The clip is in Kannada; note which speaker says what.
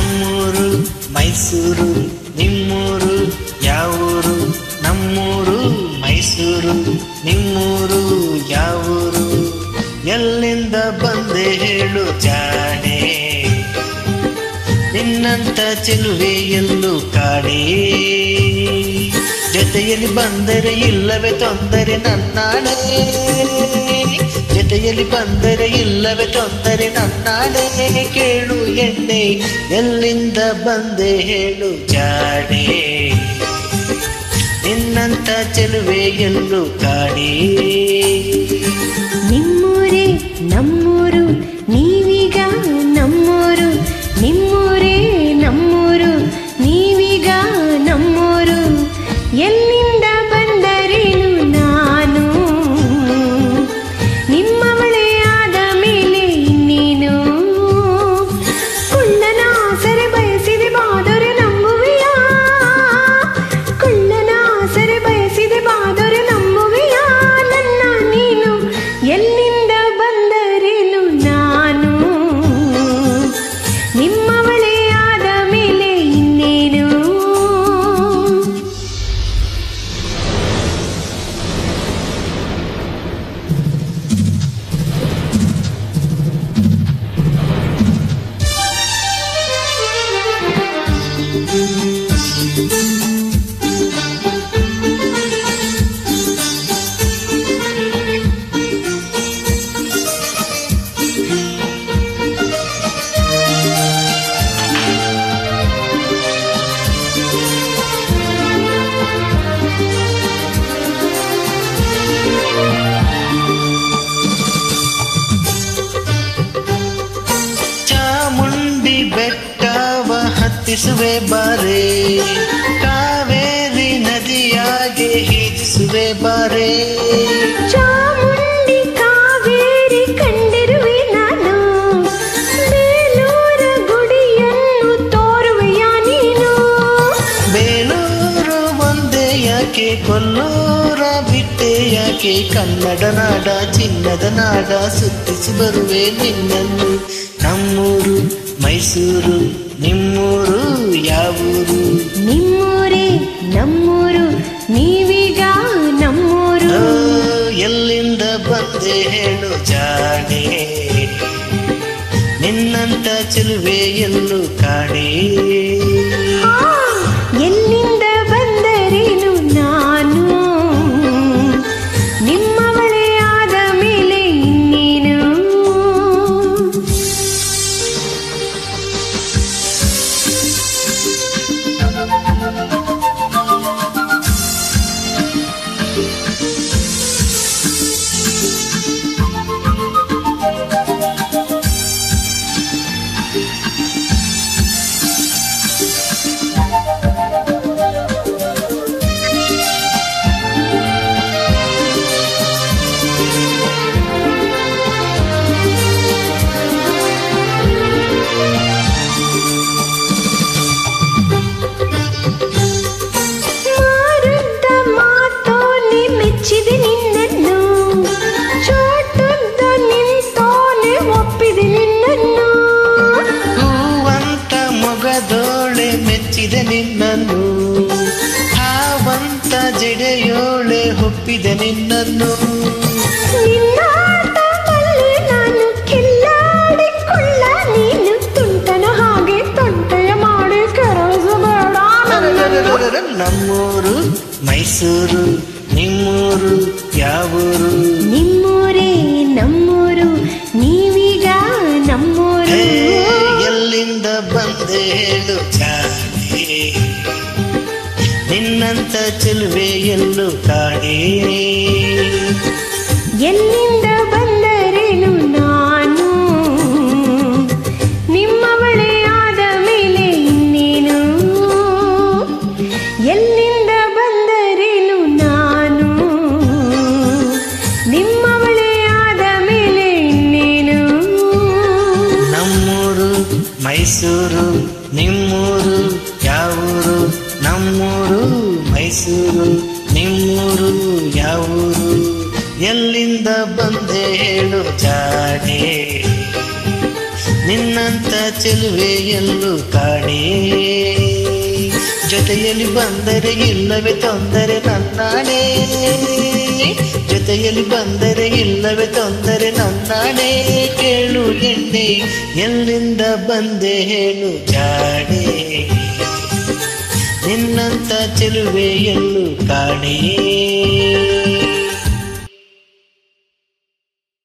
Speaker 1: ನಮ್ಮೂರು ಮೈಸೂರು ನಿಮ್ಮೂರು ಯಾವೂರು? ನಮ್ಮೂರು ಮೈಸೂರು ನಿಮ್ಮೂರು ಯಾವೂರು? ಎಲ್ಲಿಂದ ಬಂದೆ ಹೇಳು ಜಾಣೆ, ನಿನ್ನಂತ ಚೆಲುವೆ ಎಲ್ಲೂ ಕಾಣೆ. ಜೊತೆಯಲ್ಲಿ ಬಂದರೆ ಇಲ್ಲವೇ ತೊಂದರೆ ನನ್ನಾಣೆ, ಜೊತೆಯಲ್ಲಿ ಬಂದರೆ ಇಲ್ಲವೇ ತೊಂದರೆ ನನ್ನಾಣೆ. ಕೇಳು ಎಣ್ಣೆ, ಎಲ್ಲಿಂದ ಬಂದೆ ಹೇಳು ಜಾಣೆ, ನಿನ್ನಂತ ಚೆಲುವೆ ಎಲ್ಲೂ ಕಾಣೆ.
Speaker 2: ನಿಮ್ಮೂರೇ ನಮ್ಮೂರು ನೀವೀಗ ನಮ್ಮೂರು, ನಿಮ್ಮೂರೇ ನಮ್ಮೂರು ನೀವೀಗ ನಮ್ಮೂರು. ಎಲ್ಲಿಂದ ಬಂದರೇನು ನಾನು, ನಿಮ್ಮವಳೇ ಆದ ಮೇಲೆ ಇನ್ನೇನು. ಕುಳ್ಳನ ಸೆರೆ ಬಯಸಿದೆ ಬಾದರೆ ನಂಬುವೆಯಾ, ಕುಳ್ಳನ ಸೆರೆ ಬಯಸಿದೆ ಬಾದರೆ ನಂಬುವೆಯಾ ನನ್ನ ನೀನು. ಎಲ್ಲಿಂದ ಬಂದರೇನು ನಾನು, ನಿಮ್ಮವಳೇ ಆದ ಮೇಲೆ ಇನ್ನೇನು.
Speaker 1: ಚಾಮುಂಡಿ ಬೆಟ್ಟವ ಹತ್ತಿಸುವೆ ಬಾರೆ, ಕಾವೇರಿ ನದಿಯಾಗೆ ಈಜಿಸುವೆ ಬಾರೆ.
Speaker 2: ಚಾಮುಂಡಿ ಕಾವೇರಿ ಕಂಡಿರುವೆ ನಾನು, ಬೇಲೂರ ಗುಡಿಯನ್ನು ತೋರುವೆಯ ನೀನು.
Speaker 1: ಬೇಲೂರು ಒಂದೇ ಯಾಕೆ, ಕೊಲ್ಲೂರ ಬಿಟ್ಟೆ ಯಾಕೆ, ಕನ್ನಡ ನಾಡ ಚಿನ್ನದ ನಾಡ ಸುತ್ತಿಸಿ ಬರುವೆ ನಿನ್ನನ್ನು. ನಮ್ಮೂರು ಮೈಸೂರು ನಿಮ್ಮೂರು ಯಾವೂರು?
Speaker 2: ನಿಮ್ಮೂರೇ ನಮ್ಮೂರು ನೀವೀಗ ನಮ್ಮೂರು.
Speaker 1: ಎಲ್ಲಿಂದ ಬಂದೆ ಹೇಳು ಜಾಣೆ, ನಿನ್ನಂತ ಚೆಲುವೆ ಎಲ್ಲೂ ಕಾಣೆ.
Speaker 2: ಎಲ್ಲಿಂದ ಬಂದರೇನು ನಾನು, ನಿಮ್ಮವಳೇ ಆದ ಮೇಲೆ ಇನ್ನೇನು. ಮಾರುದ್ದ ಮಾತೋನೆ ಮೆಚ್ಚಿದೆ ನಿನ್ನನ್ನು, ಚೋಟುದ್ದ ನಿಂತೋನೆ ಒಪ್ಪಿದೆ ನಿನ್ನನ್ನು.
Speaker 1: ಹೂವಂತ ಮೊಗದೋಳೆ ಮೆಚ್ಚಿದೆ ನಿನ್ನನ್ನು, ಹಾವಂತ ಜಡೆಯೋಳೆ ಒಪ್ಪಿದೆ ನಿನ್ನನ್ನು.
Speaker 2: ನಿನ್ನಾಟದಲ್ಲಿ ನಾನು ಕಿಲ್ಲಾಡಿಕೊಳ್ಳ, ನೀನು ತುಂಟನ ಹಾಗೆ ತುಂಟೆಯ ಮಾಡಿ ಕೆರಳಿಸಬೇಡ ನನ್ನನ್ನು.
Speaker 1: ನಮ್ಮೂರು ಮೈಸೂರು ನಿಮ್ಮೂರು ಯಾವೂರು?
Speaker 2: ನಿಮ್ಮೂರೇ ನಮ್ಮೂರು ನೀವೀಗ ನಮ್ಮೂರು.
Speaker 1: ಎಲ್ಲಿಂದ ಬಂದೆ ಹೇಳು ಜಾಣೆ, ನಿನ್ನಂತ ಚೆಲುವೆ ಎಲ್ಲೂ ಕಾಣೆ.
Speaker 2: ಎಲ್ಲಿಂದ ಬಂದರೇನು ನಾನು, ನಿಮ್ಮವಳೇ ಆದ ಮೇಲೆ ಇನ್ನೇನು. ಎಲ್ಲಿಂದ ಬಂದರೇನು ನಾನು, ನಿಮ್ಮವಳೇ ಆದ ಮೇಲೆ ಇನ್ನೇನು.
Speaker 1: ನಮ್ಮೂರು ಮೈಸೂರು ನಿಮ್ಮೂರು ಯಾವೂರು? ನಮ್ಮೂರು ಮೈಸೂರು ನಿಮ್ಮೂರು ಯಾವೂರು? ಎಲ್ಲಿಂದ ಬಂದೆ ಹೇಳು ಜಾಣೆ, ನಿನ್ನಂತ ಚೆಲುವೆ ಎಲ್ಲೂ ಕಾಣೆ ಜೊತೆಯಲ್ಲಿ ಬಂದರೆ ಇಲ್ಲವೇ ತೊಂದರೆ ನನ್ನಾಣೆ ಜೊತೆಯಲ್ಲಿ ಬಂದರೆ ಇಲ್ಲವೇ ತೊಂದರೆ ನನ್ನಾಣೆ ಕೇಳು ಎಣ್ಣೆ ಎಲ್ಲಿಂದ ಬಂದೆ ಹೇಳು ಜಾಣೆ ನಿನ್ನಂತ ಚೆಲುವೆ ಎಲ್ಲೂ ಕಾಣೆ